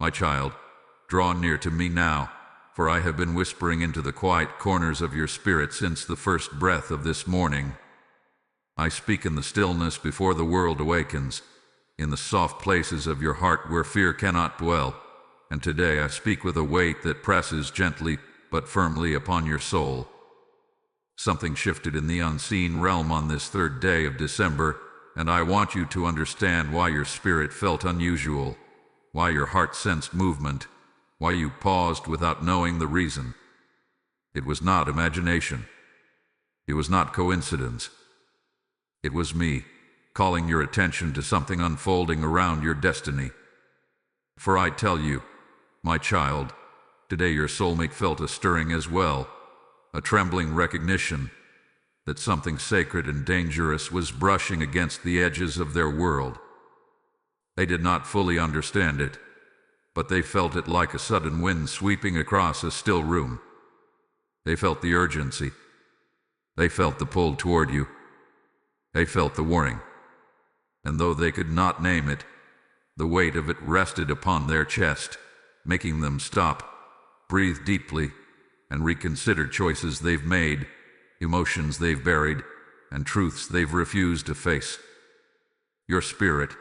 My child, draw near to me now, for I have been whispering into the quiet corners of your spirit since the first breath of this morning. I speak in the stillness before the world awakens, in the soft places of your heart where fear cannot dwell, and today I speak with a weight that presses gently but firmly upon your soul. Something shifted in the unseen realm on this third day of December, and I want you to understand why your spirit felt unusual, why your heart sensed movement, why you paused without knowing the reason. It was not imagination. It was not coincidence. It was me, calling your attention to something unfolding around your destiny. For I tell you, my child, today your soulmate felt a stirring as well, a trembling recognition that something sacred and dangerous was brushing against the edges of their world. They did not fully understand it, but they felt it like a sudden wind sweeping across a still room. They felt the urgency. They felt the pull toward you. They felt the warning. And though they could not name it, the weight of it rested upon their chest, making them stop, breathe deeply, and reconsider choices they've made, emotions they've buried, and truths they've refused to face. Your spirit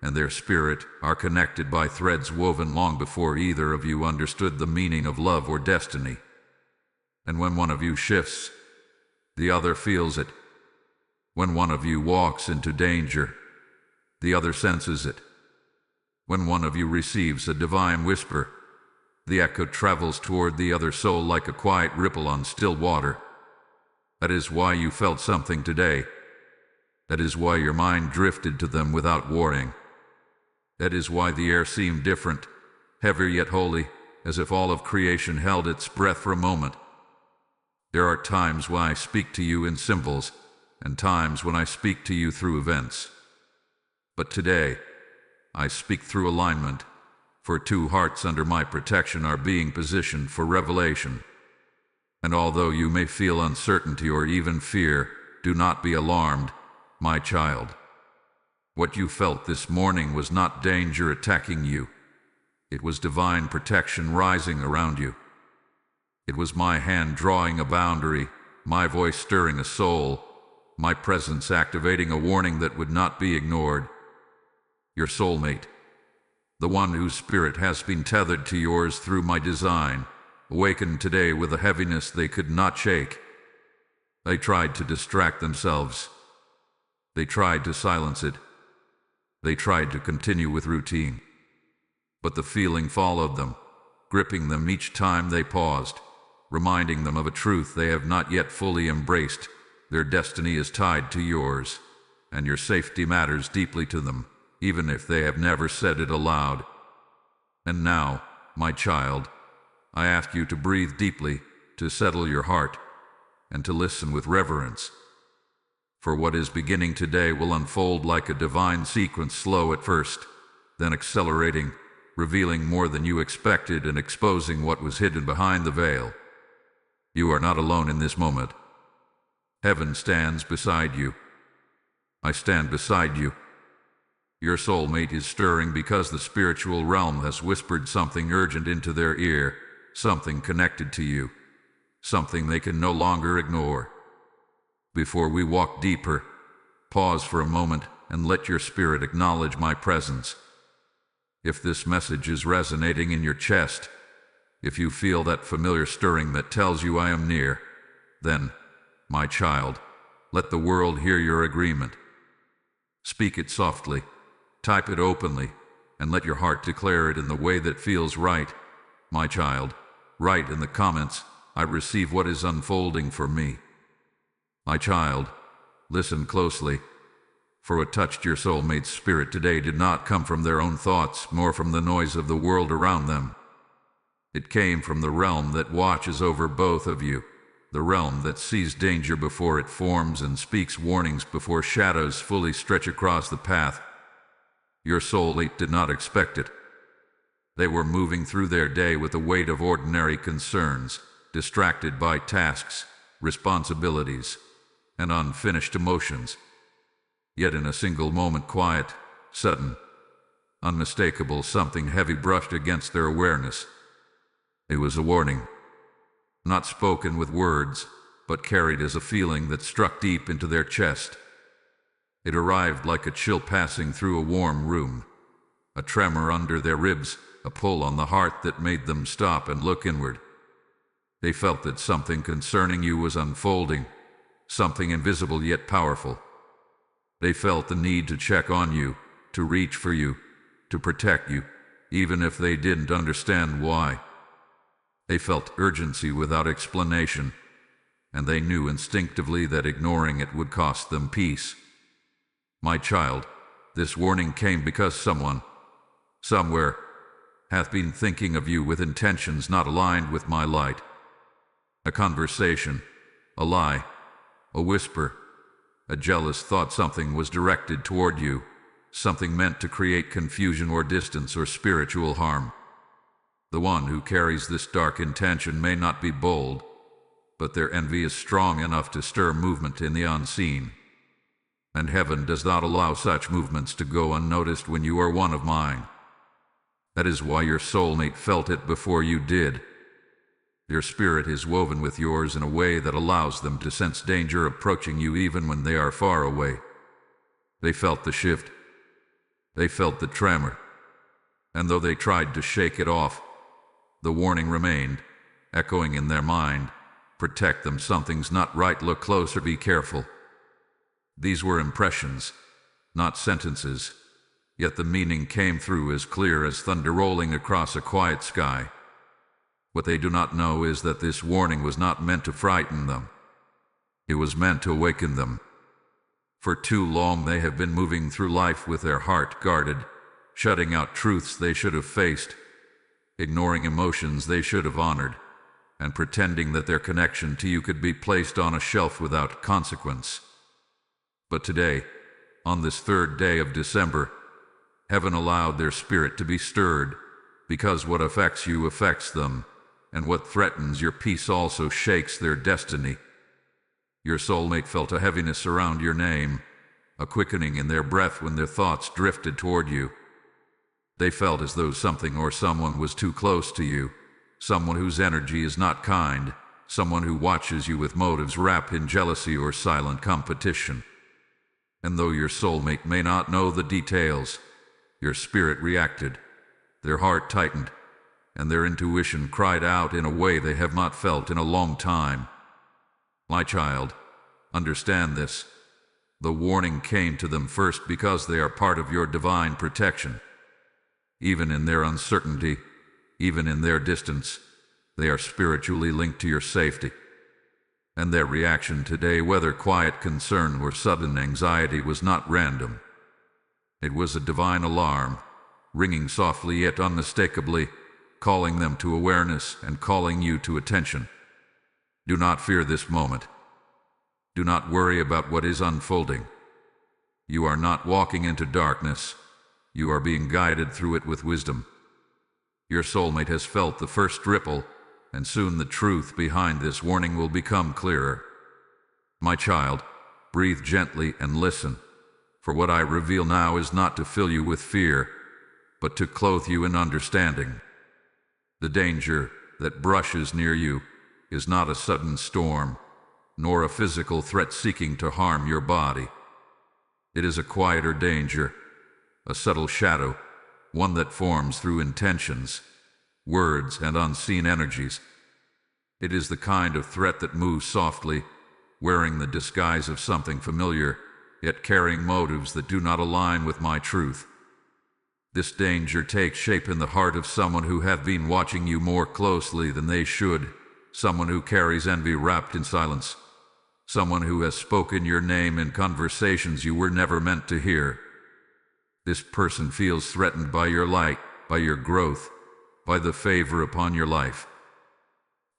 and their spirit are connected by threads woven long before either of you understood the meaning of love or destiny. And when one of you shifts, the other feels it. When one of you walks into danger, the other senses it. When one of you receives a divine whisper, the echo travels toward the other soul like a quiet ripple on still water. That is why you felt something today. That is why your mind drifted to them without warning. That is why the air seemed different, heavier yet holy, as if all of creation held its breath for a moment. There are times when I speak to you in symbols, and times when I speak to you through events. But today, I speak through alignment, for two hearts under my protection are being positioned for revelation. And although you may feel uncertainty or even fear, do not be alarmed, my child. What you felt this morning was not danger attacking you. It was divine protection rising around you. It was my hand drawing a boundary, my voice stirring a soul, my presence activating a warning that would not be ignored. Your soulmate, the one whose spirit has been tethered to yours through my design, awakened today with a heaviness they could not shake. They tried to distract themselves. They tried to silence it. They tried to continue with routine. But the feeling followed them, gripping them each time they paused, reminding them of a truth they have not yet fully embraced. Their destiny is tied to yours, and your safety matters deeply to them, even if they have never said it aloud. And now, my child, I ask you to breathe deeply, to settle your heart, and to listen with reverence. For what is beginning today will unfold like a divine sequence, slow at first, then accelerating, revealing more than you expected and exposing what was hidden behind the veil. You are not alone in this moment. Heaven stands beside you. I stand beside you. Your soulmate is stirring because the spiritual realm has whispered something urgent into their ear, something connected to you, something they can no longer ignore. Before we walk deeper, pause for a moment and let your spirit acknowledge my presence. If this message is resonating in your chest, if you feel that familiar stirring that tells you I am near, then, my child, let the world hear your agreement. Speak it softly, type it openly, and let your heart declare it in the way that feels right. My child, write in the comments, I receive what is unfolding for me. My child, listen closely, for what touched your soulmate's spirit today did not come from their own thoughts, nor from the noise of the world around them. It came from the realm that watches over both of you, the realm that sees danger before it forms and speaks warnings before shadows fully stretch across the path. Your soulmate did not expect it. They were moving through their day with the weight of ordinary concerns, distracted by tasks, responsibilities, and unfinished emotions. Yet in a single moment, quiet, sudden, Unmistakable, something heavy brushed against their awareness. It was a warning, not spoken with words, but carried as a feeling that struck deep into their chest. It arrived like a chill passing through a warm room, a tremor under their ribs, a pull on the heart that made them stop and look inward. They felt that something concerning you was unfolding, something invisible yet powerful. They felt the need to check on you, to reach for you, to protect you, even if they didn't understand why. They felt urgency without explanation, and they knew instinctively that ignoring it would cost them peace. My child, this warning came because someone, somewhere, hath been thinking of you with intentions not aligned with my light. A conversation, a lie, a whisper, a jealous thought, something was directed toward you, something meant to create confusion or distance or spiritual harm. The one who carries this dark intention may not be bold, but their envy is strong enough to stir movement in the unseen. And heaven does not allow such movements to go unnoticed when you are one of mine. That is why your soulmate felt it before you did. Your spirit is woven with yours in a way that allows them to sense danger approaching you even when they are far away. They felt the shift. They felt the tremor. And though they tried to shake it off, the warning remained, echoing in their mind. Protect them, something's not right, look closer, be careful. These were impressions, not sentences, yet the meaning came through as clear as thunder rolling across a quiet sky. What they do not know is that this warning was not meant to frighten them. It was meant to awaken them. For too long they have been moving through life with their heart guarded, shutting out truths they should have faced, ignoring emotions they should have honored, and pretending that their connection to you could be placed on a shelf without consequence. But today, on this third day of December, heaven allowed their spirit to be stirred, because what affects you affects them, and what threatens your peace also shakes their destiny. Your soulmate felt a heaviness around your name, a quickening in their breath when their thoughts drifted toward you. They felt as though something or someone was too close to you, someone whose energy is not kind, someone who watches you with motives wrapped in jealousy or silent competition. And though your soulmate may not know the details, your spirit reacted, their heart tightened, and their intuition cried out in a way they have not felt in a long time. My child, understand this. The warning came to them first because they are part of your divine protection. Even in their uncertainty, even in their distance, they are spiritually linked to your safety. And their reaction today, whether quiet concern or sudden anxiety, was not random. It was a divine alarm, ringing softly yet unmistakably, calling them to awareness and calling you to attention. Do not fear this moment. Do not worry about what is unfolding. You are not walking into darkness. You are being guided through it with wisdom. Your soulmate has felt the first ripple, and soon the truth behind this warning will become clearer. My child, breathe gently and listen, for what I reveal now is not to fill you with fear, but to clothe you in understanding. The danger that brushes near you is not a sudden storm, nor a physical threat seeking to harm your body. It is a quieter danger, a subtle shadow, one that forms through intentions, words, and unseen energies. It is the kind of threat that moves softly, wearing the disguise of something familiar, yet carrying motives that do not align with my truth. This danger takes shape in the heart of someone who have been watching you more closely than they should, someone who carries envy wrapped in silence, someone who has spoken your name in conversations you were never meant to hear. This person feels threatened by your light, by your growth, by the favor upon your life.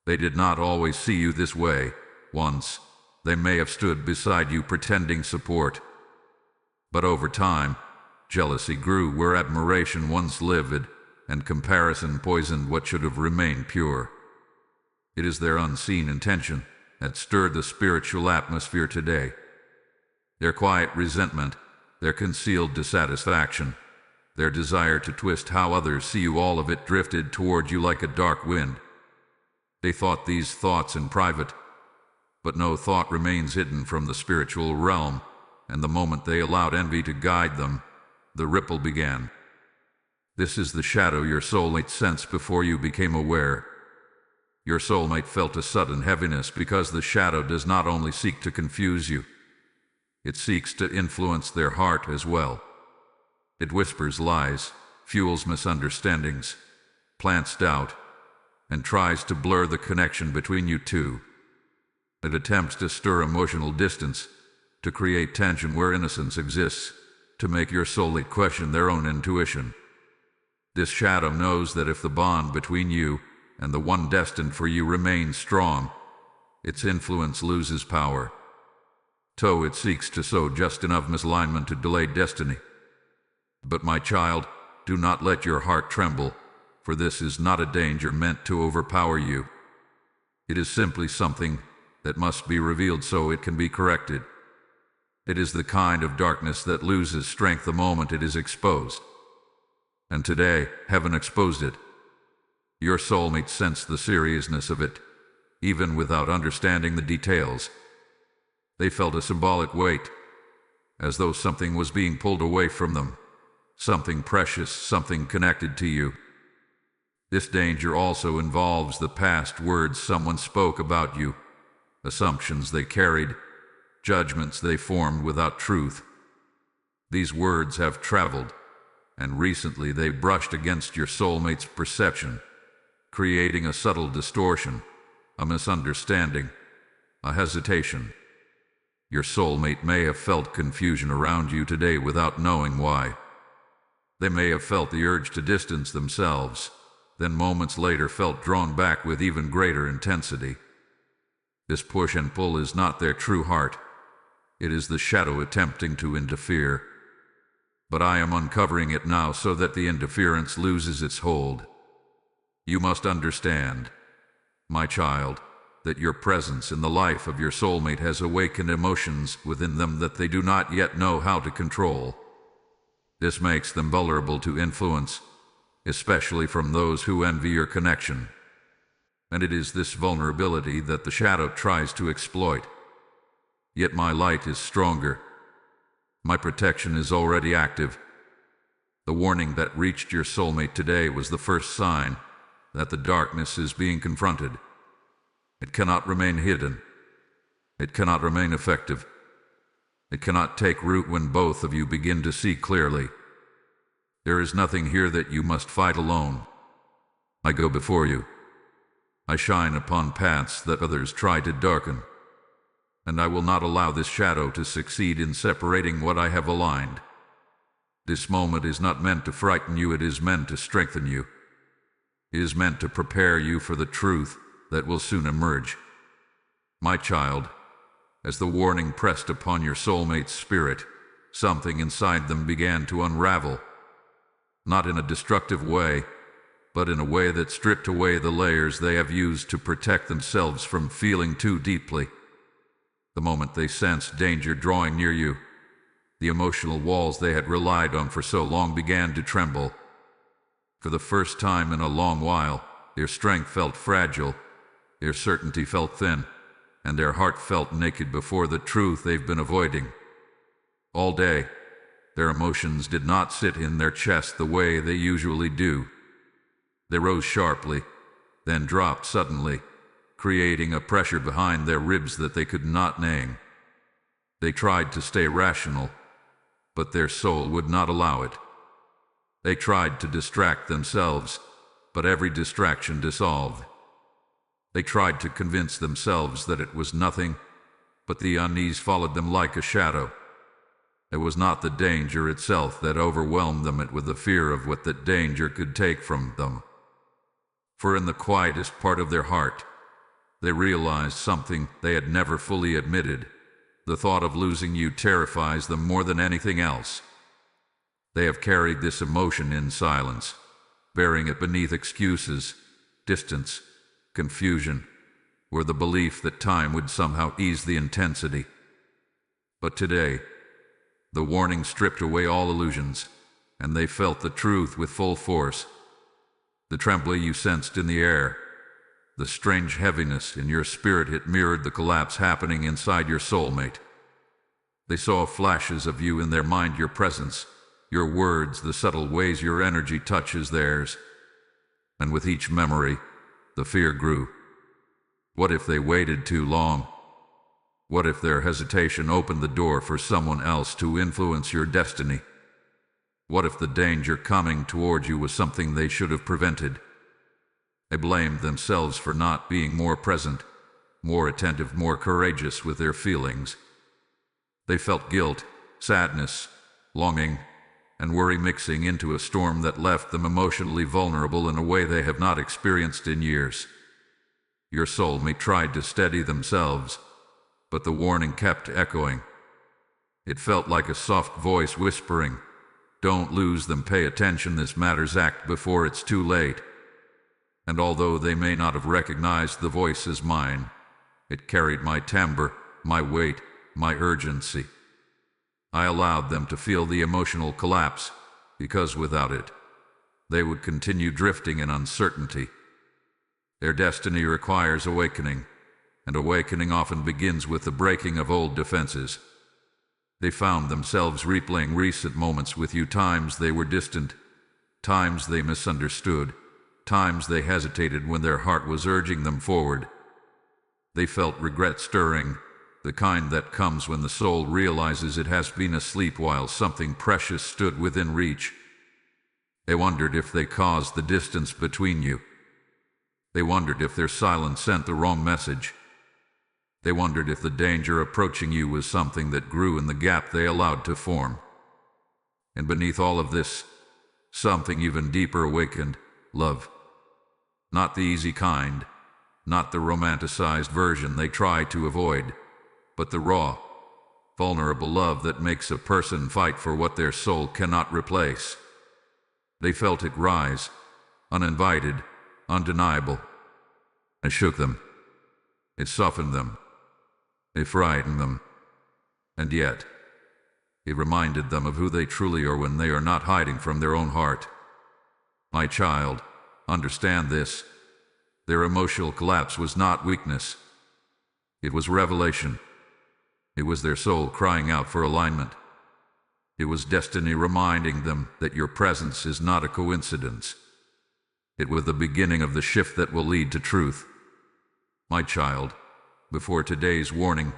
They did not always see you this way. Once, they may have stood beside you pretending support. But over time, jealousy grew where admiration once lived, and comparison poisoned what should have remained pure. It is their unseen intention that stirred the spiritual atmosphere today. Their quiet resentment, their concealed dissatisfaction, Their desire to twist how others see you, all of it drifted toward you like a dark wind. They thought these thoughts in private, but no thought remains hidden from the spiritual realm, and the moment they allowed envy to guide them, the ripple began. This is the shadow your soulmate sensed before you became aware. Your soulmate felt a sudden heaviness because the shadow does not only seek to confuse you, it seeks to influence their heart as well. It whispers lies, fuels misunderstandings, plants doubt, and tries to blur the connection between you two. It attempts to stir emotional distance, to create tension where innocence exists, to make your soulmate question their own intuition. This shadow knows that if the bond between you and the one destined for you remains strong, its influence loses power. So it seeks to sow just enough misalignment to delay destiny. But my child, do not let your heart tremble, for this is not a danger meant to overpower you. It is simply something that must be revealed so it can be corrected. It is the kind of darkness that loses strength the moment it is exposed. And today, heaven exposed it. Your soulmate sensed the seriousness of it, even without understanding the details. They felt a symbolic weight, as though something was being pulled away from them, something precious, something connected to you. This danger also involves the past words someone spoke about you, assumptions they carried, judgments they formed without truth. These words have traveled, and recently they brushed against your soulmate's perception, creating a subtle distortion, a misunderstanding, a hesitation. Your soulmate may have felt confusion around you today without knowing why. They may have felt the urge to distance themselves, then moments later felt drawn back with even greater intensity. This push and pull is not their true heart. It is the shadow attempting to interfere. But I am uncovering it now so that the interference loses its hold. You must understand, my child, that your presence in the life of your soulmate has awakened emotions within them that they do not yet know how to control. This makes them vulnerable to influence, especially from those who envy your connection. And it is this vulnerability that the shadow tries to exploit. Yet my light is stronger. My protection is already active. The warning that reached your soulmate today was the first sign that the darkness is being confronted. It cannot remain hidden. It cannot remain effective. It cannot take root when both of you begin to see clearly. There is nothing here that you must fight alone. I go before you. I shine upon paths that others try to darken. And I will not allow this shadow to succeed in separating what I have aligned. This moment is not meant to frighten you, it is meant to strengthen you. It is meant to prepare you for the truth that will soon emerge. My child, as the warning pressed upon your soulmate's spirit, something inside them began to unravel. Not in a destructive way, but in a way that stripped away the layers they have used to protect themselves from feeling too deeply. The moment they sensed danger drawing near you, the emotional walls they had relied on for so long began to tremble. For the first time in a long while, their strength felt fragile, their certainty felt thin, and their heart felt naked before the truth they've been avoiding. All day, their emotions did not sit in their chest the way they usually do. They rose sharply, then dropped suddenly, creating a pressure behind their ribs that they could not name. They tried to stay rational, but their soul would not allow it. They tried to distract themselves, but every distraction dissolved. They tried to convince themselves that it was nothing, but the unease followed them like a shadow. It was not the danger itself that overwhelmed them, it was the fear of what that danger could take from them. For in the quietest part of their heart, they realized something they had never fully admitted. The thought of losing you terrifies them more than anything else. They have carried this emotion in silence, bearing it beneath excuses, distance, confusion, or the belief that time would somehow ease the intensity. But today, the warning stripped away all illusions. and they felt the truth with full force. The trembling you sensed in the air, the strange heaviness in your spirit, it mirrored the collapse happening inside your soulmate. They saw flashes of you in their mind, your presence, your words, the subtle ways your energy touches theirs. And with each memory, the fear grew. What if they waited too long? What if their hesitation opened the door for someone else to influence your destiny? What if the danger coming toward you was something they should have prevented? They blamed themselves for not being more present, more attentive, more courageous with their feelings. They felt guilt, sadness, longing, and worry mixing into a storm that left them emotionally vulnerable in a way they have not experienced in years. Your soulmate tried to steady themselves, but the warning kept echoing. It felt like a soft voice whispering, "Don't lose them, pay attention, this matters, act before it's too late." And although they may not have recognized the voice as mine, it carried my timbre, my weight, my urgency. I allowed them to feel the emotional collapse, because without it, they would continue drifting in uncertainty. Their destiny requires awakening, and awakening often begins with the breaking of old defenses. They found themselves replaying recent moments with you, times they were distant, times they misunderstood, times they hesitated when their heart was urging them forward. They felt regret stirring, the kind that comes when the soul realizes it has been asleep while something precious stood within reach. They wondered if they caused the distance between you. They wondered if their silence sent the wrong message. They wondered if the danger approaching you was something that grew in the gap they allowed to form. And beneath all of this, something even deeper awakened: love. Not the easy kind, not the romanticized version they try to avoid, but the raw, vulnerable love that makes a person fight for what their soul cannot replace. They felt it rise, uninvited, undeniable. It shook them. It softened them. It frightened them. And yet, it reminded them of who they truly are when they are not hiding from their own heart. My child, understand this. Their emotional collapse was not weakness. It was revelation. It was their soul crying out for alignment. It was destiny reminding them that your presence is not a coincidence. It was the beginning of the shift that will lead to truth. My child, before today's warning,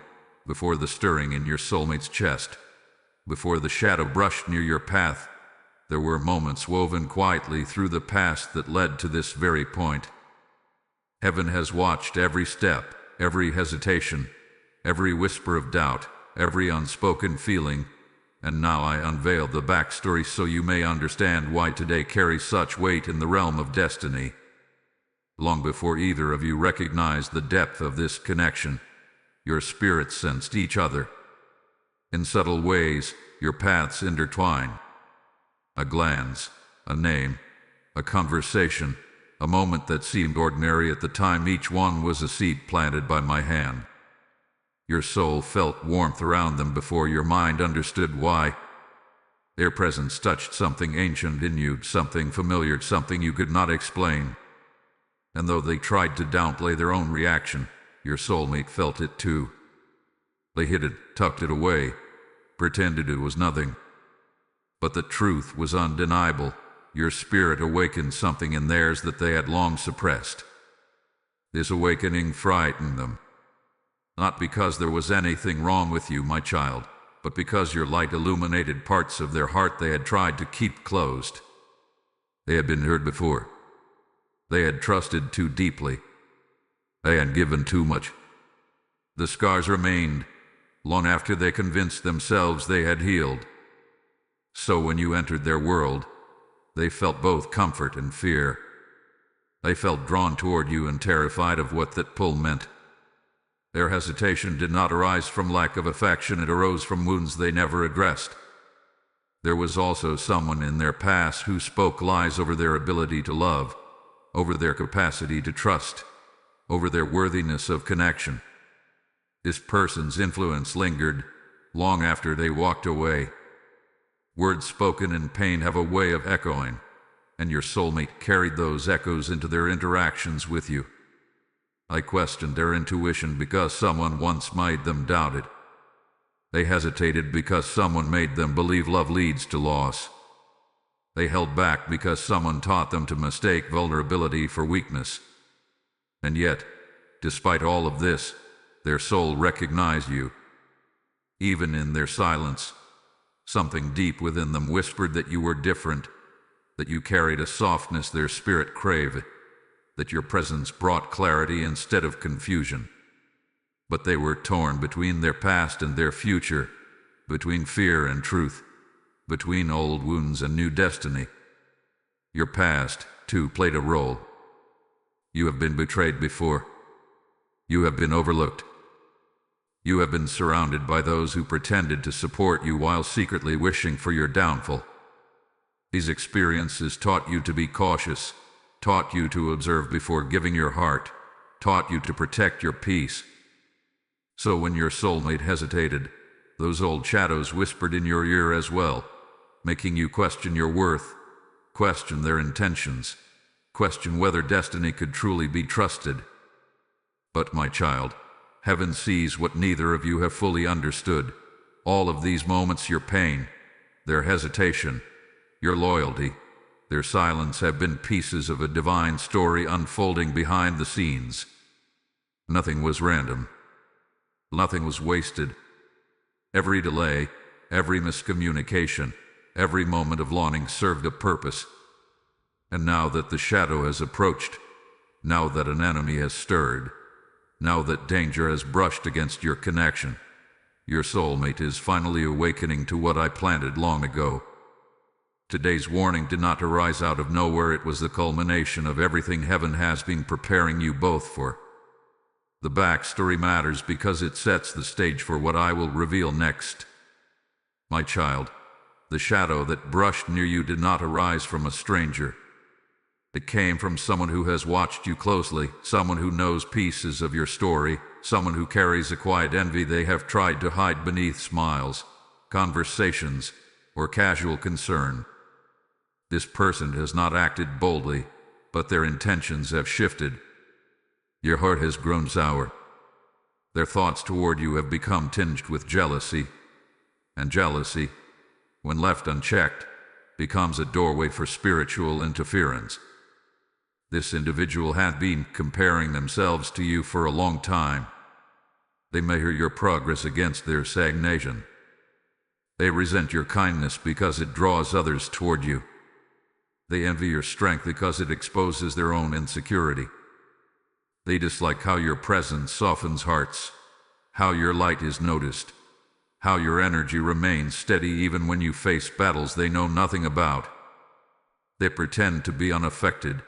before the stirring in your soulmate's chest, before the shadow brushed near your path, there were moments woven quietly through the past that led to this very point. Heaven has watched every step, every hesitation, every whisper of doubt, every unspoken feeling, and now I unveil the backstory so you may understand why today carries such weight in the realm of destiny. Long before either of you recognized the depth of this connection, your spirits sensed each other. In subtle ways, your paths intertwine. A glance, a name, a conversation, a moment that seemed ordinary at the time, each one was a seed planted by my hand. Your soul felt warmth around them before your mind understood why. Their presence touched something ancient in you, something familiar, something you could not explain. And though they tried to downplay their own reaction, your soulmate felt it too. They hid it, tucked it away, pretended it was nothing. But the truth was undeniable. Your spirit awakened something in theirs that they had long suppressed. This awakening frightened them. Not because there was anything wrong with you, my child, but because your light illuminated parts of their heart they had tried to keep closed. They had been hurt before. They had trusted too deeply. They had given too much. The scars remained, long after they convinced themselves they had healed. So when you entered their world, they felt both comfort and fear. They felt drawn toward you and terrified of what that pull meant. Their hesitation did not arise from lack of affection, it arose from wounds they never addressed. There was also someone in their past who spoke lies over their ability to love, over their capacity to trust, over their worthiness of connection. This person's influence lingered long after they walked away. Words spoken in pain have a way of echoing, and your soulmate carried those echoes into their interactions with you. I questioned their intuition because someone once made them doubt it. They hesitated because someone made them believe love leads to loss. They held back because someone taught them to mistake vulnerability for weakness. And yet, despite all of this, their soul recognized you. Even in their silence, something deep within them whispered that you were different, that you carried a softness their spirit craved, that your presence brought clarity instead of confusion. But they were torn between their past and their future, between fear and truth, between old wounds and new destiny. Your past, too, played a role. You have been betrayed before. You have been overlooked. You have been surrounded by those who pretended to support you while secretly wishing for your downfall. These experiences taught you to be cautious, taught you to observe before giving your heart, taught you to protect your peace. So when your soulmate hesitated, those old shadows whispered in your ear as well, making you question your worth, question their intentions, question whether destiny could truly be trusted. But my child, heaven sees what neither of you have fully understood. All of these moments, your pain, their hesitation, your loyalty, their silence have been pieces of a divine story unfolding behind the scenes. Nothing was random. Nothing was wasted. Every delay, every miscommunication, every moment of longing served a purpose. And now that the shadow has approached, now that an enemy has stirred, now that danger has brushed against your connection, your soulmate is finally awakening to what I planted long ago. Today's warning did not arise out of nowhere. It was the culmination of everything heaven has been preparing you both for. The backstory matters because it sets the stage for what I will reveal next. My child, the shadow that brushed near you did not arise from a stranger. It came from someone who has watched you closely, someone who knows pieces of your story, someone who carries a quiet envy they have tried to hide beneath smiles, conversations, or casual concern. This person has not acted boldly, but their intentions have shifted. Your heart has grown sour. Their thoughts toward you have become tinged with jealousy, and jealousy, when left unchecked, becomes a doorway for spiritual interference. This individual had been comparing themselves to you for a long time. They measure your progress against their stagnation. They resent your kindness because it draws others toward you. They envy your strength because it exposes their own insecurity. They dislike how your presence softens hearts, how your light is noticed, how your energy remains steady even when you face battles they know nothing about. They pretend to be unaffected,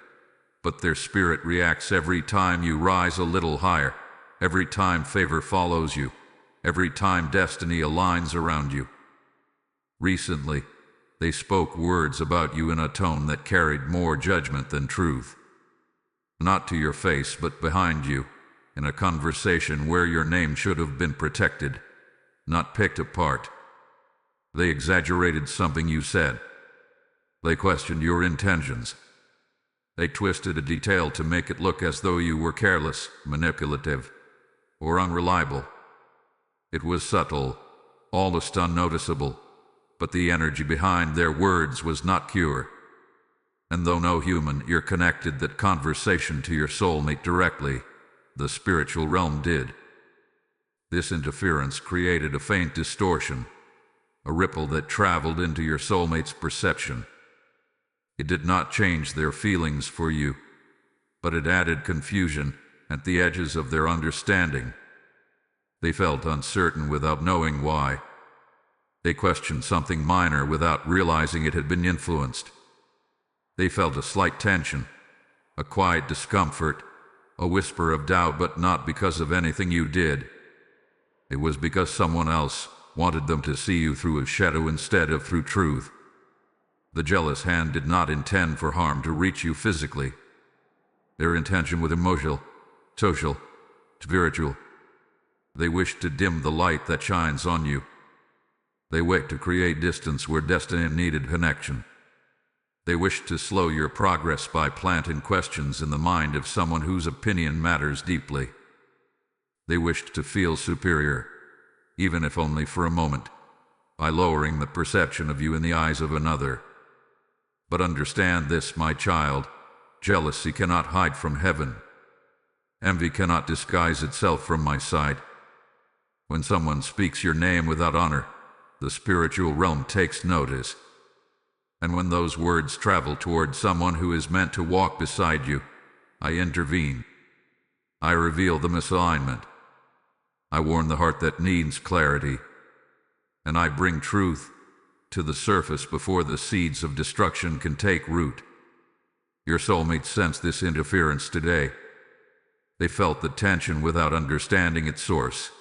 but their spirit reacts every time you rise a little higher, every time favor follows you, every time destiny aligns around you. Recently, they spoke words about you in a tone that carried more judgment than truth. Not to your face, but behind you, in a conversation where your name should have been protected, not picked apart. They exaggerated something you said. They questioned your intentions. They twisted a detail to make it look as though you were careless, manipulative, or unreliable. It was subtle, almost unnoticeable, but the energy behind their words was not pure. And though no human ear connected that conversation to your soulmate directly, the spiritual realm did. This interference created a faint distortion, a ripple that traveled into your soulmate's perception. It did not change their feelings for you, but it added confusion at the edges of their understanding. They felt uncertain without knowing why. They questioned something minor without realizing it had been influenced. They felt a slight tension, a quiet discomfort, a whisper of doubt, but not because of anything you did. It was because someone else wanted them to see you through a shadow instead of through truth. The jealous hand did not intend for harm to reach you physically. Their intention was emotional, social, spiritual. They wished to dim the light that shines on you. They wait to create distance where destiny needed connection. They wish to slow your progress by planting questions in the mind of someone whose opinion matters deeply. They wish to feel superior, even if only for a moment, by lowering the perception of you in the eyes of another. But understand this, my child, jealousy cannot hide from heaven. Envy cannot disguise itself from my sight. When someone speaks your name without honor, the spiritual realm takes notice. And when those words travel toward someone who is meant to walk beside you, I intervene. I reveal the misalignment. I warn the heart that needs clarity. And I bring truth to the surface before the seeds of destruction can take root. Your soulmates sensed this interference today. They felt the tension without understanding its source.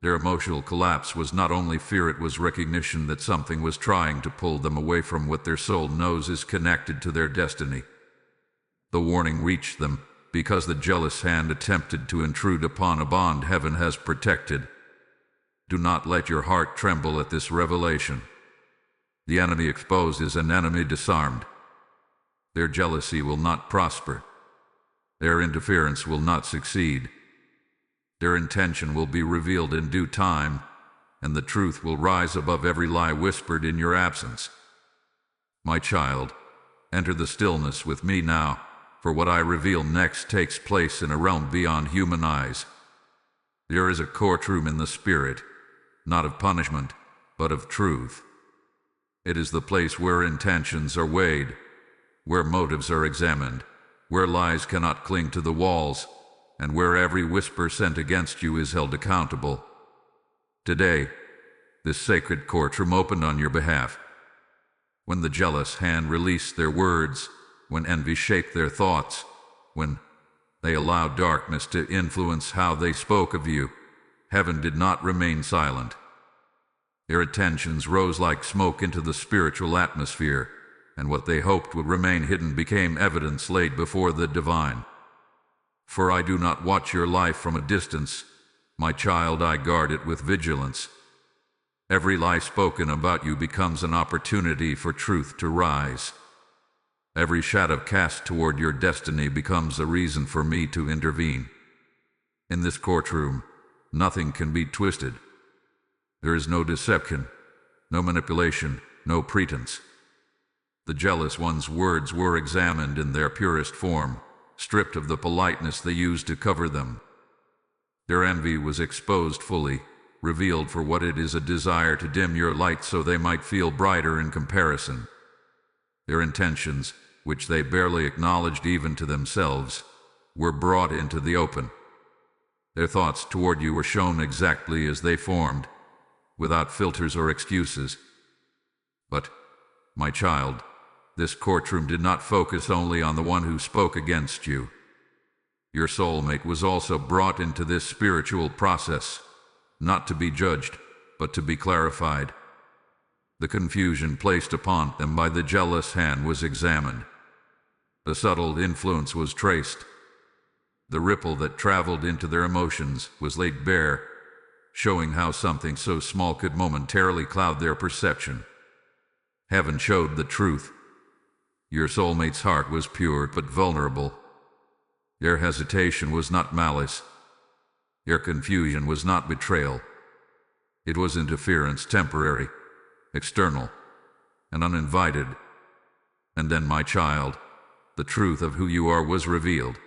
Their emotional collapse was not only fear, it was recognition that something was trying to pull them away from what their soul knows is connected to their destiny. The warning reached them because the jealous hand attempted to intrude upon a bond heaven has protected. Do not let your heart tremble at this revelation. The enemy exposed is an enemy disarmed. Their jealousy will not prosper. Their interference will not succeed. Their intention will be revealed in due time, and the truth will rise above every lie whispered in your absence. My child, enter the stillness with me now, for what I reveal next takes place in a realm beyond human eyes. There is a courtroom in the spirit, not of punishment, but of truth. It is the place where intentions are weighed, where motives are examined, where lies cannot cling to the walls, and where every whisper sent against you is held accountable. Today, this sacred courtroom opened on your behalf. When the jealous hand released their words, when envy shaped their thoughts, when they allowed darkness to influence how they spoke of you, heaven did not remain silent. Their attentions rose like smoke into the spiritual atmosphere, and what they hoped would remain hidden became evidence laid before the divine. For I do not watch your life from a distance, my child, I guard it with vigilance. Every lie spoken about you becomes an opportunity for truth to rise. Every shadow cast toward your destiny becomes a reason for me to intervene. In this courtroom, nothing can be twisted. There is no deception, no manipulation, no pretense. The jealous one's words were examined in their purest form, stripped of the politeness they used to cover them. Their envy was exposed fully, revealed for what it is, a desire to dim your light so they might feel brighter in comparison. Their intentions, which they barely acknowledged even to themselves, were brought into the open. Their thoughts toward you were shown exactly as they formed, without filters or excuses. But, my child, this courtroom did not focus only on the one who spoke against you. Your soulmate was also brought into this spiritual process, not to be judged, but to be clarified. The confusion placed upon them by the jealous hand was examined. The subtle influence was traced. The ripple that traveled into their emotions was laid bare, showing how something so small could momentarily cloud their perception. Heaven showed the truth. Your soulmate's heart was pure but vulnerable. Their hesitation was not malice. Their confusion was not betrayal. It was interference, temporary, external, and uninvited. And then, my child, the truth of who you are was revealed.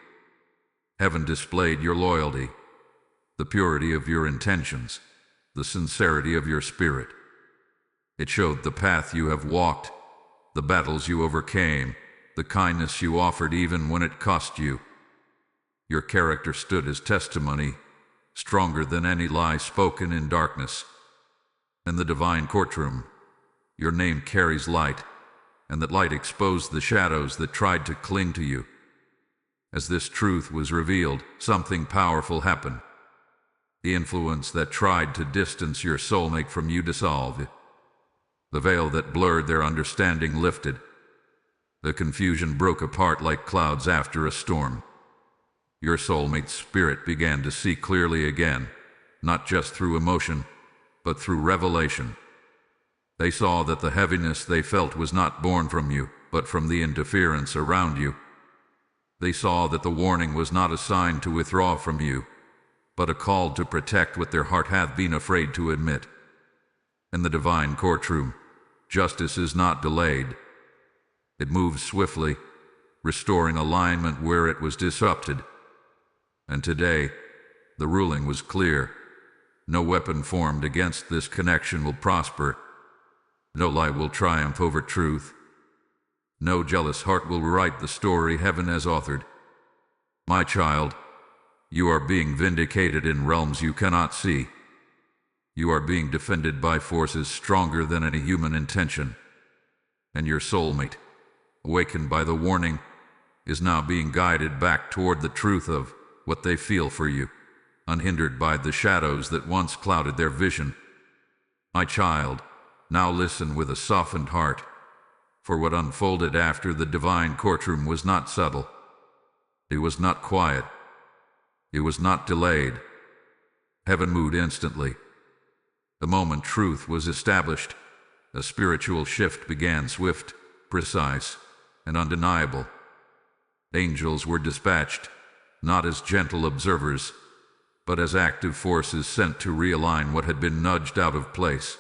Heaven displayed your loyalty, the purity of your intentions, the sincerity of your spirit. It showed the path you have walked, the battles you overcame, the kindness you offered even when it cost you. Your character stood as testimony, stronger than any lie spoken in darkness. In the divine courtroom, your name carries light, and that light exposed the shadows that tried to cling to you. As this truth was revealed, something powerful happened. The influence that tried to distance your soulmate from you dissolved. The veil that blurred their understanding lifted. The confusion broke apart like clouds after a storm. Your soulmate's spirit began to see clearly again, not just through emotion, but through revelation. They saw that the heaviness they felt was not born from you, but from the interference around you. They saw that the warning was not a sign to withdraw from you, but a call to protect what their heart hath been afraid to admit. In the divine courtroom, justice is not delayed. It moves swiftly, restoring alignment where it was disrupted. And today, the ruling was clear. No weapon formed against this connection will prosper. No lie will triumph over truth. No jealous heart will write the story heaven has authored. My child, you are being vindicated in realms you cannot see. You are being defended by forces stronger than any human intention. And your soulmate, awakened by the warning, is now being guided back toward the truth of what they feel for you, unhindered by the shadows that once clouded their vision. My child, now listen with a softened heart, for what unfolded after the divine courtroom was not subtle. It was not quiet. It was not delayed. Heaven moved instantly. The moment truth was established, a spiritual shift began, swift, precise, and undeniable. Angels were dispatched, not as gentle observers, but as active forces sent to realign what had been nudged out of place.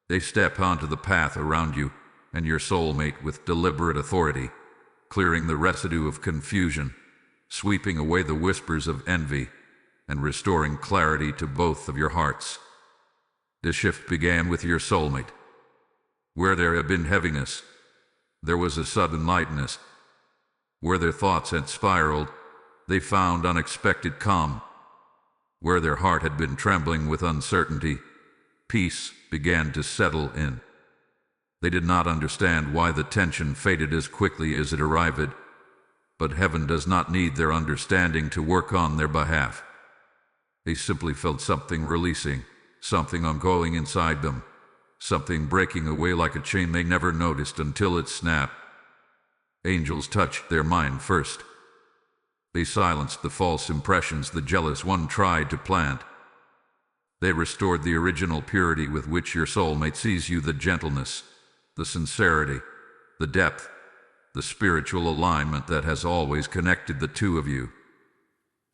They step onto the path around you and your soulmate with deliberate authority, clearing the residue of confusion, sweeping away the whispers of envy, and restoring clarity to both of your hearts. This shift began with your soulmate. Where there had been heaviness, there was a sudden lightness. Where their thoughts had spiraled, they found unexpected calm. Where their heart had been trembling with uncertainty, peace began to settle in. They did not understand why the tension faded as quickly as it arrived, but heaven does not need their understanding to work on their behalf. They simply felt something releasing, something ongoing inside them, something breaking away like a chain they never noticed until it snapped. Angels touched their mind first. They silenced the false impressions the jealous one tried to plant. They restored the original purity with which your soulmate sees you, the gentleness, the sincerity, the depth, the spiritual alignment that has always connected the two of you.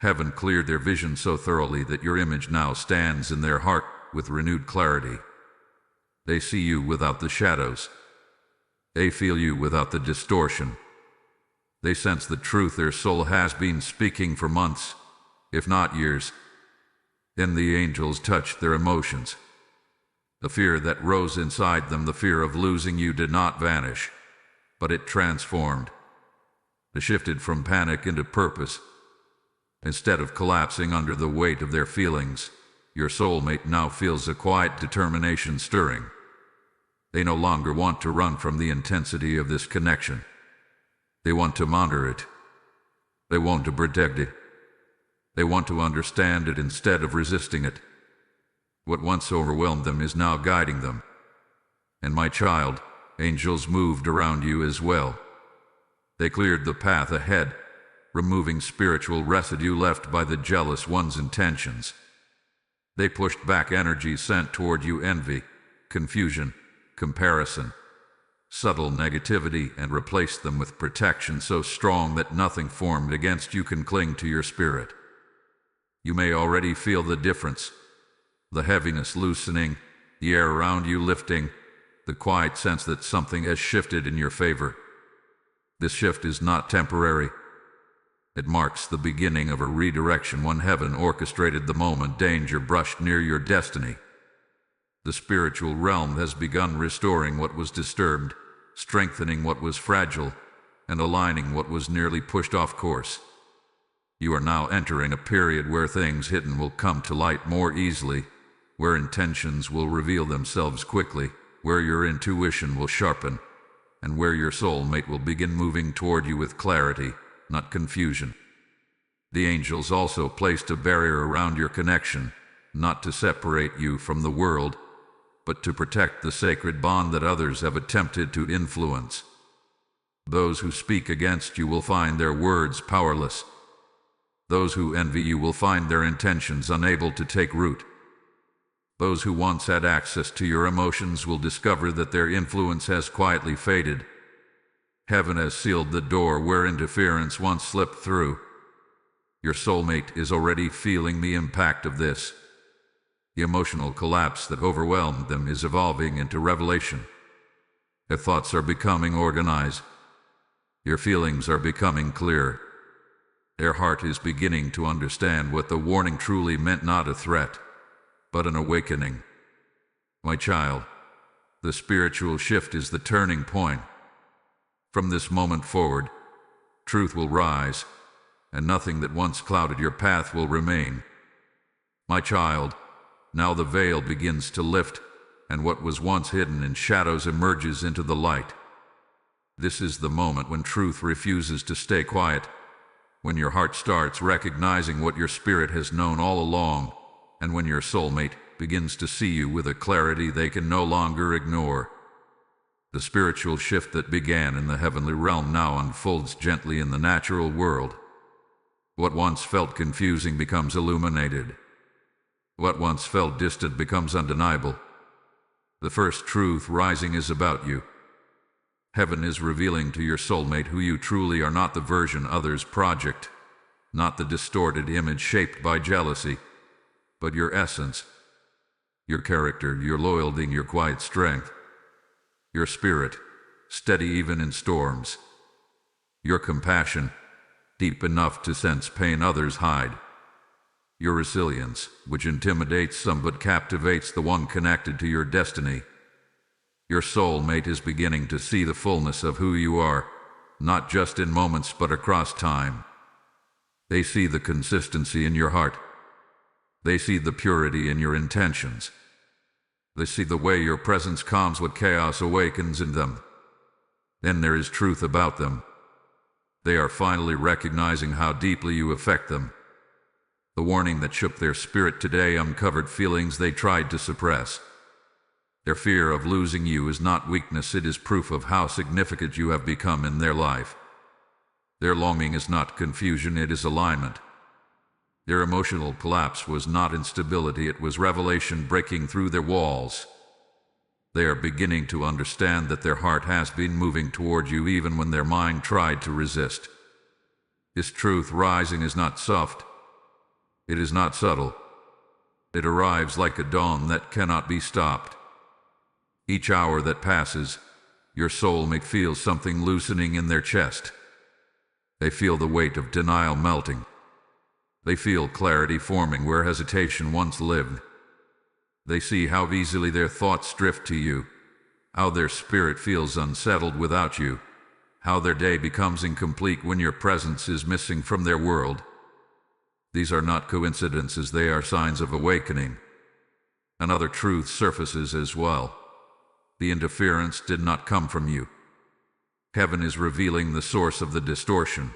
Heaven cleared their vision so thoroughly that your image now stands in their heart with renewed clarity. They see you without the shadows. They feel you without the distortion. They sense the truth their soul has been speaking for months, if not years. Then the angels touched their emotions. The fear that rose inside them, the fear of losing you, did not vanish, but it transformed. It shifted from panic into purpose. Instead of collapsing under the weight of their feelings, your soulmate now feels a quiet determination stirring. They no longer want to run from the intensity of this connection. They want to monitor it. They want to protect it. They want to understand it instead of resisting it. What once overwhelmed them is now guiding them. And my child, angels moved around you as well. They cleared the path ahead, removing spiritual residue left by the jealous one's intentions. They pushed back energy sent toward you, envy, confusion, comparison, subtle negativity, and replaced them with protection so strong that nothing formed against you can cling to your spirit. You may already feel the difference. The heaviness loosening, the air around you lifting, the quiet sense that something has shifted in your favor. This shift is not temporary. It marks the beginning of a redirection when heaven orchestrated the moment danger brushed near your destiny. The spiritual realm has begun restoring what was disturbed, strengthening what was fragile, and aligning what was nearly pushed off course. You are now entering a period where things hidden will come to light more easily, where intentions will reveal themselves quickly, where your intuition will sharpen, and where your soulmate will begin moving toward you with clarity, not confusion. The angels also placed a barrier around your connection, not to separate you from the world, but to protect the sacred bond that others have attempted to influence. Those who speak against you will find their words powerless. Those who envy you will find their intentions unable to take root. Those who once had access to your emotions will discover that their influence has quietly faded. Heaven has sealed the door where interference once slipped through. Your soulmate is already feeling the impact of this. The emotional collapse that overwhelmed them is evolving into revelation. Their thoughts are becoming organized. Your feelings are becoming clear. Their heart is beginning to understand what the warning truly meant, not a threat, but an awakening. My child, the spiritual shift is the turning point. From this moment forward, truth will rise, and nothing that once clouded your path will remain. My child, now the veil begins to lift, and what was once hidden in shadows emerges into the light. This is the moment when truth refuses to stay quiet, when your heart starts recognizing what your spirit has known all along, and when your soulmate begins to see you with a clarity they can no longer ignore. The spiritual shift that began in the heavenly realm now unfolds gently in the natural world. What once felt confusing becomes illuminated. What once felt distant becomes undeniable. The first truth rising is about you. Heaven is revealing to your soulmate who you truly are, not the version others project, not the distorted image shaped by jealousy, but your essence, your character, your loyalty, your quiet strength, your spirit, steady even in storms, your compassion, deep enough to sense pain others hide, your resilience, which intimidates some but captivates the one connected to your destiny. Your soulmate is beginning to see the fullness of who you are, not just in moments but across time. They see the consistency in your heart. They see the purity in your intentions. They see the way your presence calms what chaos awakens in them. Then there is truth about them. They are finally recognizing how deeply you affect them. The warning that shook their spirit today uncovered feelings they tried to suppress. Their fear of losing you is not weakness, it is proof of how significant you have become in their life. Their longing is not confusion, it is alignment. Their emotional collapse was not instability, it was revelation breaking through their walls. They are beginning to understand that their heart has been moving toward you even when their mind tried to resist. This truth rising is not soft. It is not subtle. It arrives like a dawn that cannot be stopped. Each hour that passes, your soulmate feels something loosening in their chest. They feel the weight of denial melting. They feel clarity forming where hesitation once lived. They see how easily their thoughts drift to you, how their spirit feels unsettled without you, how their day becomes incomplete when your presence is missing from their world. These are not coincidences, they are signs of awakening. Another truth surfaces as well. The interference did not come from you. Heaven is revealing the source of the distortion,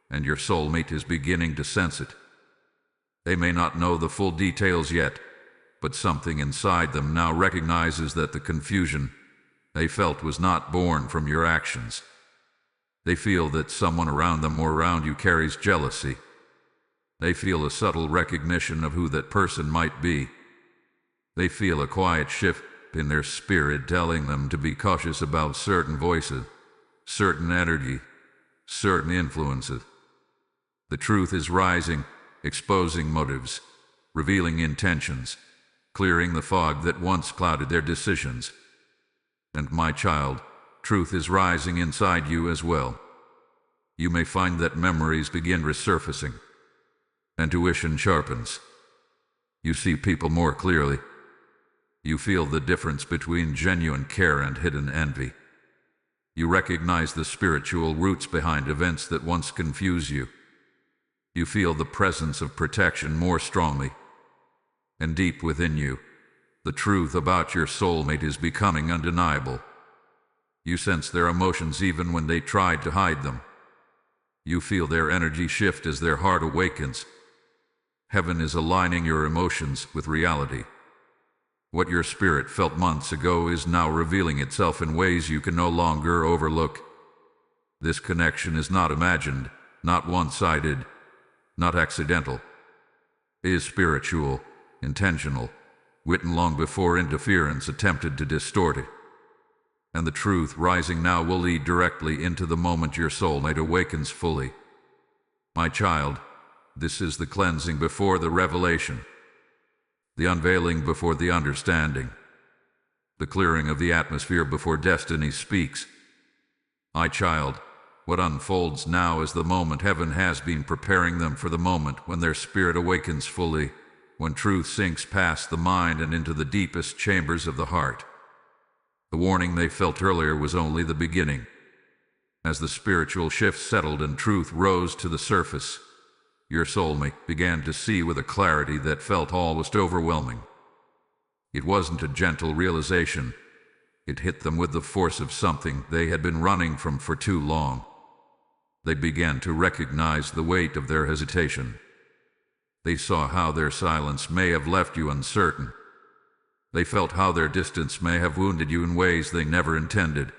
and your soulmate is beginning to sense it. They may not know the full details yet, but something inside them now recognizes that the confusion they felt was not born from your actions. They feel that someone around them or around you carries jealousy. They feel a subtle recognition of who that person might be. They feel a quiet shift in their spirit telling them to be cautious about certain voices, certain energy, certain influences. The truth is rising, exposing motives, revealing intentions, clearing the fog that once clouded their decisions. And my child, truth is rising inside you as well. You may find that memories begin resurfacing. Intuition sharpens. You see people more clearly. You feel the difference between genuine care and hidden envy. You recognize the spiritual roots behind events that once confused you. You feel the presence of protection more strongly. And deep within you, the truth about your soulmate is becoming undeniable. You sense their emotions even when they tried to hide them. You feel their energy shift as their heart awakens. Heaven is aligning your emotions with reality. What your spirit felt months ago is now revealing itself in ways you can no longer overlook. This connection is not imagined, not one-sided, not accidental. It is spiritual, intentional, written long before interference attempted to distort it. And the truth rising now will lead directly into the moment your soulmate awakens fully. My child, this is the cleansing before the revelation, the unveiling before the understanding, the clearing of the atmosphere before destiny speaks. My child, what unfolds now is the moment heaven has been preparing them for, the moment when their spirit awakens fully, when truth sinks past the mind and into the deepest chambers of the heart. The warning they felt earlier was only the beginning. As the spiritual shift settled and truth rose to the surface, your soulmate began to see with a clarity that felt almost overwhelming. It wasn't a gentle realization. It hit them with the force of something they had been running from for too long. They began to recognize the weight of their hesitation. They saw how their silence may have left you uncertain. They felt how their distance may have wounded you in ways they never intended.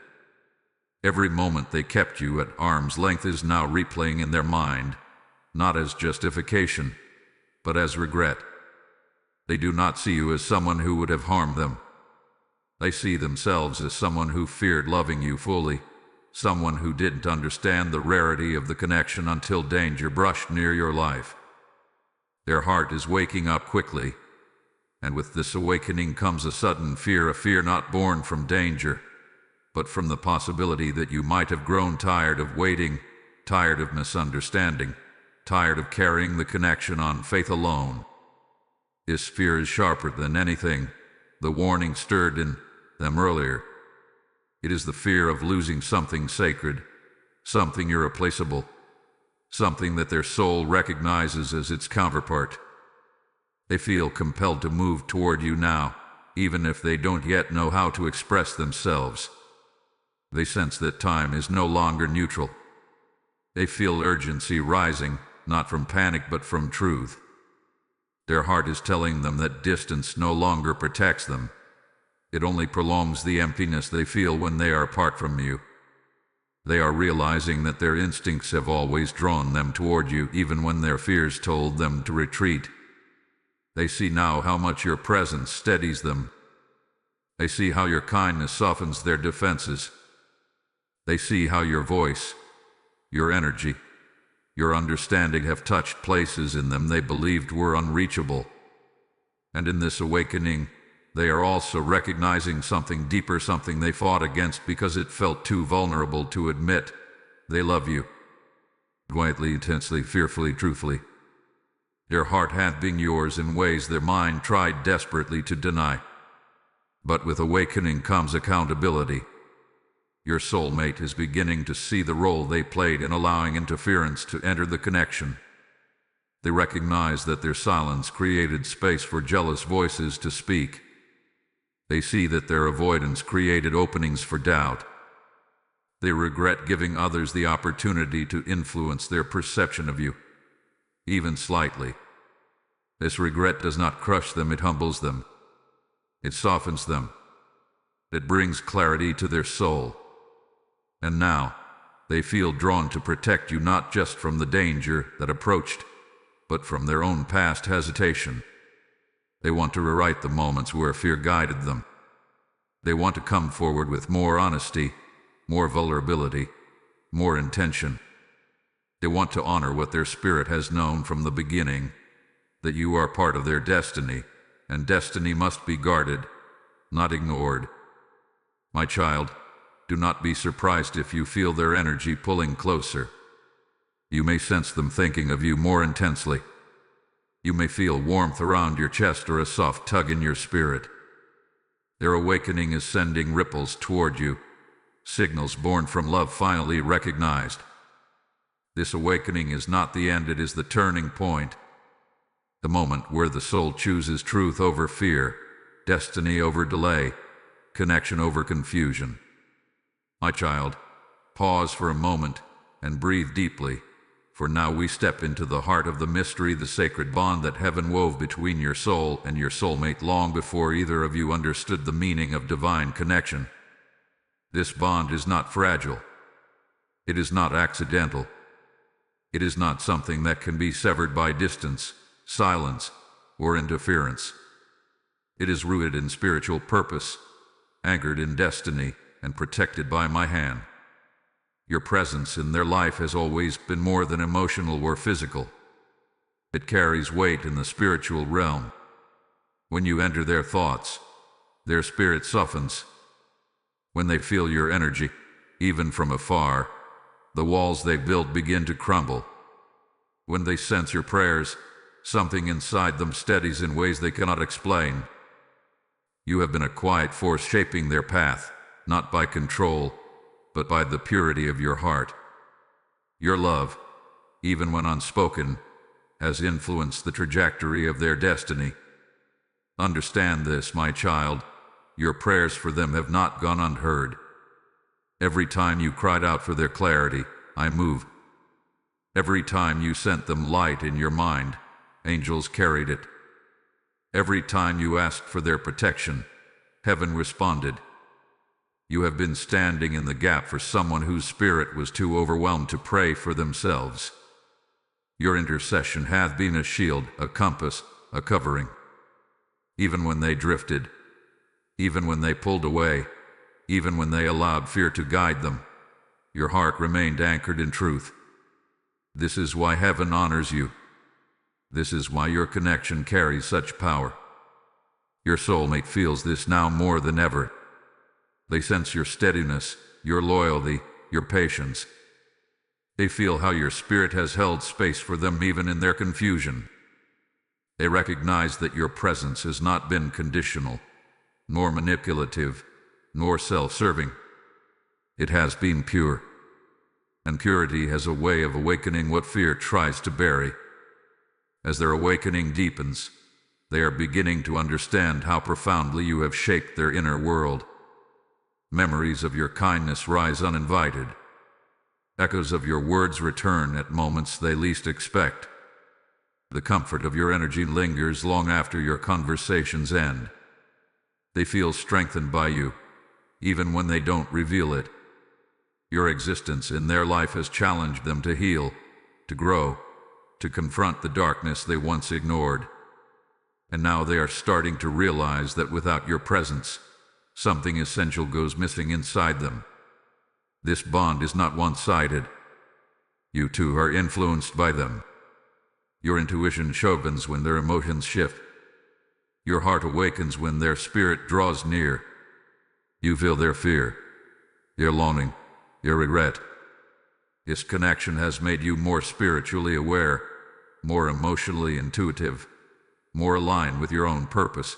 Every moment they kept you at arm's length is now replaying in their mind, not as justification, but as regret. They do not see you as someone who would have harmed them. They see themselves as someone who feared loving you fully, someone who didn't understand the rarity of the connection until danger brushed near your life. Their heart is waking up quickly, and with this awakening comes a sudden fear, a fear not born from danger, but from the possibility that you might have grown tired of waiting, tired of misunderstanding, tired of carrying the connection on faith alone. This fear is sharper than anything the warning stirred in them earlier. It is the fear of losing something sacred, something irreplaceable, something that their soul recognizes as its counterpart. They feel compelled to move toward you now, even if they don't yet know how to express themselves. They sense that time is no longer neutral. They feel urgency rising, not from panic but from truth. Their heart is telling them that distance no longer protects them. It only prolongs the emptiness they feel when they are apart from you. They are realizing that their instincts have always drawn them toward you, even when their fears told them to retreat. They see now how much your presence steadies them. They see how your kindness softens their defenses. They see how your voice, your energy, your understanding have touched places in them they believed were unreachable. And in this awakening, they are also recognizing something deeper, something they fought against because it felt too vulnerable to admit. They love you. Quietly, intensely, fearfully, truthfully. Their heart had been yours in ways their mind tried desperately to deny. But with awakening comes accountability. Your soulmate is beginning to see the role they played in allowing interference to enter the connection. They recognize that their silence created space for jealous voices to speak. They see that their avoidance created openings for doubt. They regret giving others the opportunity to influence their perception of you, even slightly. This regret does not crush them, it humbles them. It softens them. It brings clarity to their soul. And now, they feel drawn to protect you not just from the danger that approached, but from their own past hesitation. They want to rewrite the moments where fear guided them. They want to come forward with more honesty, more vulnerability, more intention. They want to honor what their spirit has known from the beginning, that you are part of their destiny, and destiny must be guarded, not ignored. My child, do not be surprised if you feel their energy pulling closer. You may sense them thinking of you more intensely. You may feel warmth around your chest or a soft tug in your spirit. Their awakening is sending ripples toward you, signals born from love finally recognized. This awakening is not the end, it is the turning point. The moment where the soul chooses truth over fear, destiny over delay, connection over confusion. My child, pause for a moment and breathe deeply, for now we step into the heart of the mystery, the sacred bond that heaven wove between your soul and your soulmate long before either of you understood the meaning of divine connection. This bond is not fragile. It is not accidental. It is not something that can be severed by distance, silence, or interference. It is rooted in spiritual purpose, anchored in destiny, and protected by my hand. Your presence in their life has always been more than emotional or physical. It carries weight in the spiritual realm. When you enter their thoughts, their spirit softens. When they feel your energy, even from afar, the walls they built begin to crumble. When they sense your prayers, something inside them steadies in ways they cannot explain. You have been a quiet force shaping their path, not by control, but by the purity of your heart. Your love, even when unspoken, has influenced the trajectory of their destiny. Understand this, my child. Your prayers for them have not gone unheard. Every time you cried out for their clarity, I moved. Every time you sent them light in your mind, angels carried it. Every time you asked for their protection, heaven responded. You have been standing in the gap for someone whose spirit was too overwhelmed to pray for themselves. Your intercession hath been a shield, a compass, a covering. Even when they drifted, even when they pulled away, even when they allowed fear to guide them, your heart remained anchored in truth. This is why heaven honors you. This is why your connection carries such power. Your soulmate feels this now more than ever. They sense your steadiness, your loyalty, your patience. They feel how your spirit has held space for them even in their confusion. They recognize that your presence has not been conditional, nor manipulative, nor self-serving. It has been pure. And purity has a way of awakening what fear tries to bury. As their awakening deepens, they are beginning to understand how profoundly you have shaped their inner world. Memories of your kindness rise uninvited. Echoes of your words return at moments they least expect. The comfort of your energy lingers long after your conversations end. They feel strengthened by you, even when they don't reveal it. Your existence in their life has challenged them to heal, to grow, to confront the darkness they once ignored. And now they are starting to realize that without your presence, something essential goes missing inside them. This bond is not one-sided. You too are influenced by them. Your intuition sharpens when their emotions shift. Your heart awakens when their spirit draws near. You feel their fear, their longing, their regret. This connection has made you more spiritually aware, more emotionally intuitive, more aligned with your own purpose.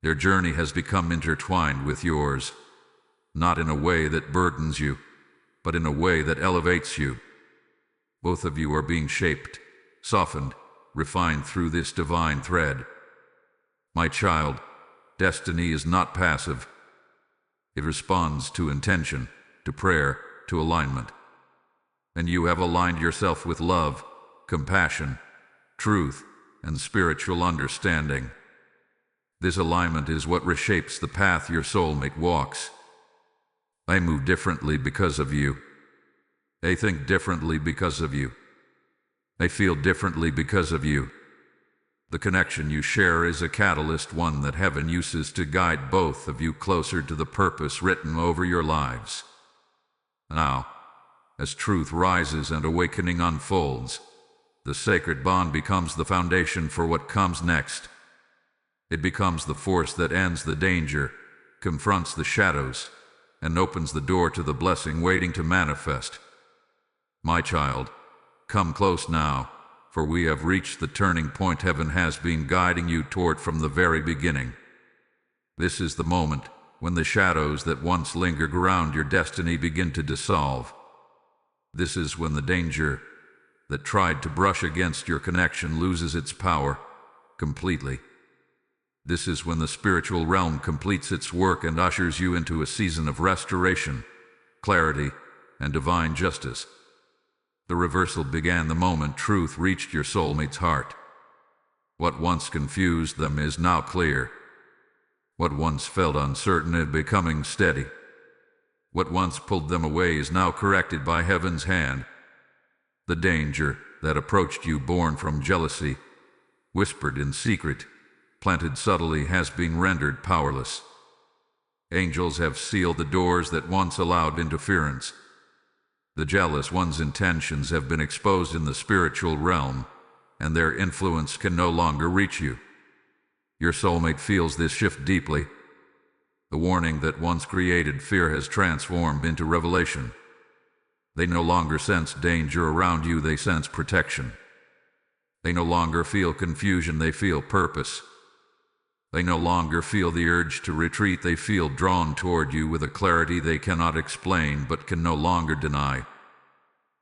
Their journey has become intertwined with yours, not in a way that burdens you, but in a way that elevates you. Both of you are being shaped, softened, refined through this divine thread. My child, destiny is not passive. It responds to intention, to prayer, to alignment. And you have aligned yourself with love, compassion, truth, and spiritual understanding. This alignment is what reshapes the path your soulmate walks. I move differently because of you. I think differently because of you. I feel differently because of you. The connection you share is a catalyst, one that heaven uses to guide both of you closer to the purpose written over your lives. Now, as truth rises and awakening unfolds, the sacred bond becomes the foundation for what comes next. It becomes the force that ends the danger, confronts the shadows, and opens the door to the blessing waiting to manifest. My child, come close now, for we have reached the turning point heaven has been guiding you toward from the very beginning. This is the moment when the shadows that once lingered around your destiny begin to dissolve. This is when the danger that tried to brush against your connection loses its power completely. This is when the spiritual realm completes its work and ushers you into a season of restoration, clarity, and divine justice. The reversal began the moment truth reached your soulmate's heart. What once confused them is now clear. What once felt uncertain is becoming steady. What once pulled them away is now corrected by heaven's hand. The danger that approached you born from jealousy, whispered in secret, planted subtly, has been rendered powerless. Angels have sealed the doors that once allowed interference. The jealous one's intentions have been exposed in the spiritual realm, and their influence can no longer reach you. Your soulmate feels this shift deeply. The warning that once created fear has transformed into revelation. They no longer sense danger around you, they sense protection. They no longer feel confusion, they feel purpose. They no longer feel the urge to retreat, they feel drawn toward you with a clarity they cannot explain but can no longer deny.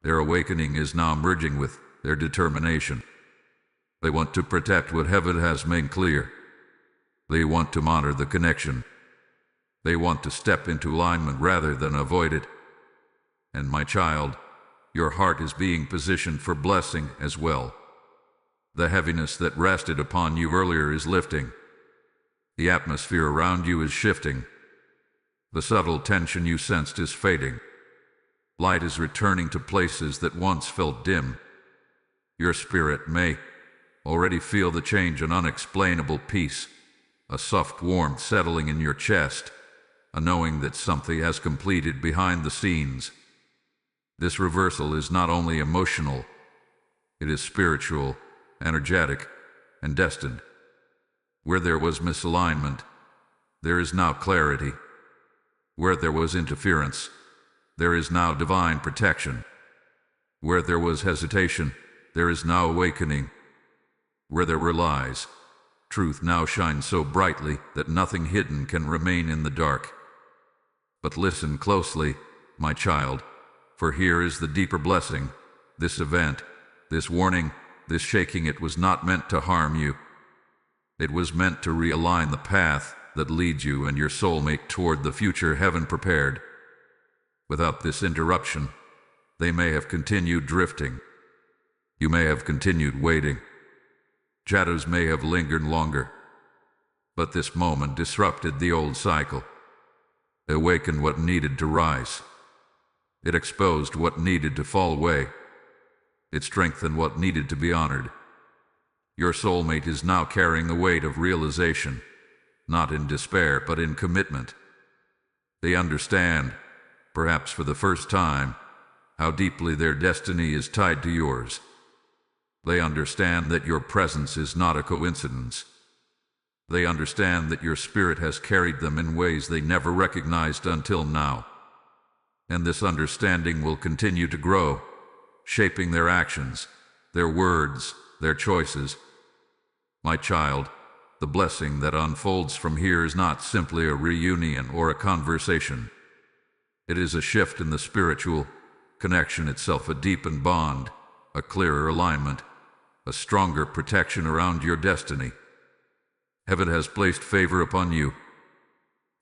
Their awakening is now merging with their determination. They want to protect what heaven has made clear. They want to honor the connection. They want to step into alignment rather than avoid it. And my child, your heart is being positioned for blessing as well. The heaviness that rested upon you earlier is lifting. The atmosphere around you is shifting. The subtle tension you sensed is fading. Light is returning to places that once felt dim. Your spirit may already feel the change, an unexplainable peace, a soft warmth settling in your chest, a knowing that something has completed behind the scenes. This reversal is not only emotional, it is spiritual, energetic, and destined. Where there was misalignment, there is now clarity. Where there was interference, there is now divine protection. Where there was hesitation, there is now awakening. Where there were lies, truth now shines so brightly that nothing hidden can remain in the dark. But listen closely, my child, for here is the deeper blessing. This event, this warning, this shaking, it was not meant to harm you. It was meant to realign the path that leads you and your soulmate toward the future heaven prepared. Without this interruption, they may have continued drifting. You may have continued waiting. Shadows may have lingered longer. But this moment disrupted the old cycle. It awakened what needed to rise. It exposed what needed to fall away. It strengthened what needed to be honored. Your soulmate is now carrying the weight of realization, not in despair but in commitment. They understand, perhaps for the first time, how deeply their destiny is tied to yours. They understand that your presence is not a coincidence. They understand that your spirit has carried them in ways they never recognized until now. And this understanding will continue to grow, shaping their actions, their words, their choices. My child, the blessing that unfolds from here is not simply a reunion or a conversation. It is a shift in the spiritual connection itself, a deepened bond, a clearer alignment, a stronger protection around your destiny. Heaven has placed favor upon you.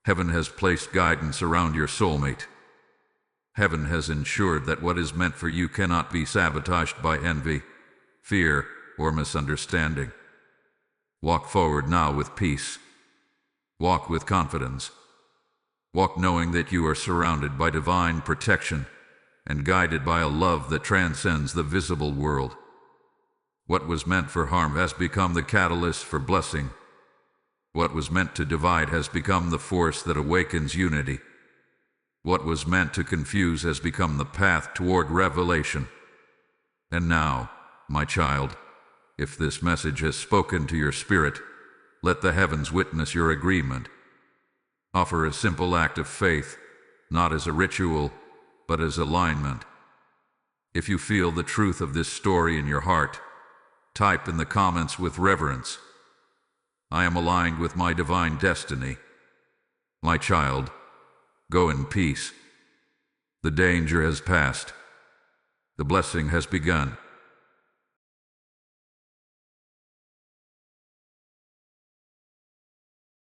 Heaven has placed guidance around your soulmate. Heaven has ensured that what is meant for you cannot be sabotaged by envy, fear, or misunderstanding. Walk forward now with peace. Walk with confidence. Walk knowing that you are surrounded by divine protection and guided by a love that transcends the visible world. What was meant for harm has become the catalyst for blessing. What was meant to divide has become the force that awakens unity. What was meant to confuse has become the path toward revelation. And now, my child, if this message has spoken to your spirit, let the heavens witness your agreement. Offer a simple act of faith, not as a ritual, but as alignment. If you feel the truth of this story in your heart, type in the comments with reverence, "I am aligned with my divine destiny." My child, go in peace. The danger has passed. The blessing has begun.